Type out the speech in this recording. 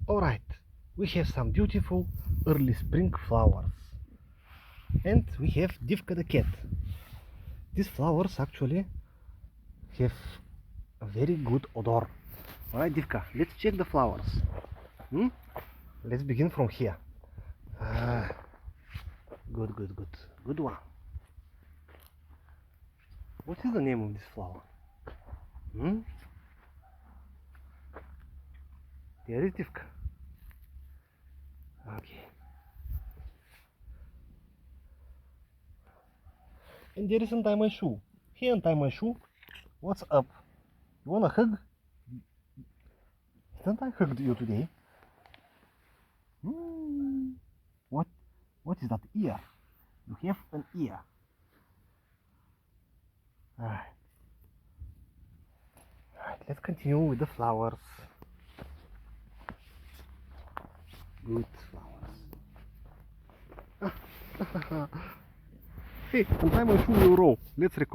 Alright, we have some beautiful early spring flowers. And we have Divka the cat. These flowers actually have a very good odor. Alright, Divka, let's check the flowers. Let's begin from here. Good, good, good. Good one. What is the name of this flower? There is Divka. Okay. And there is untie my shoe. Here, untie my shoe. What's up? You want a hug? Didn't I hug you today? What is that ear? You have an ear. Alright, let's continue with the flowers. Good flowers. Hey, untie my shoe, you roll. Let's record.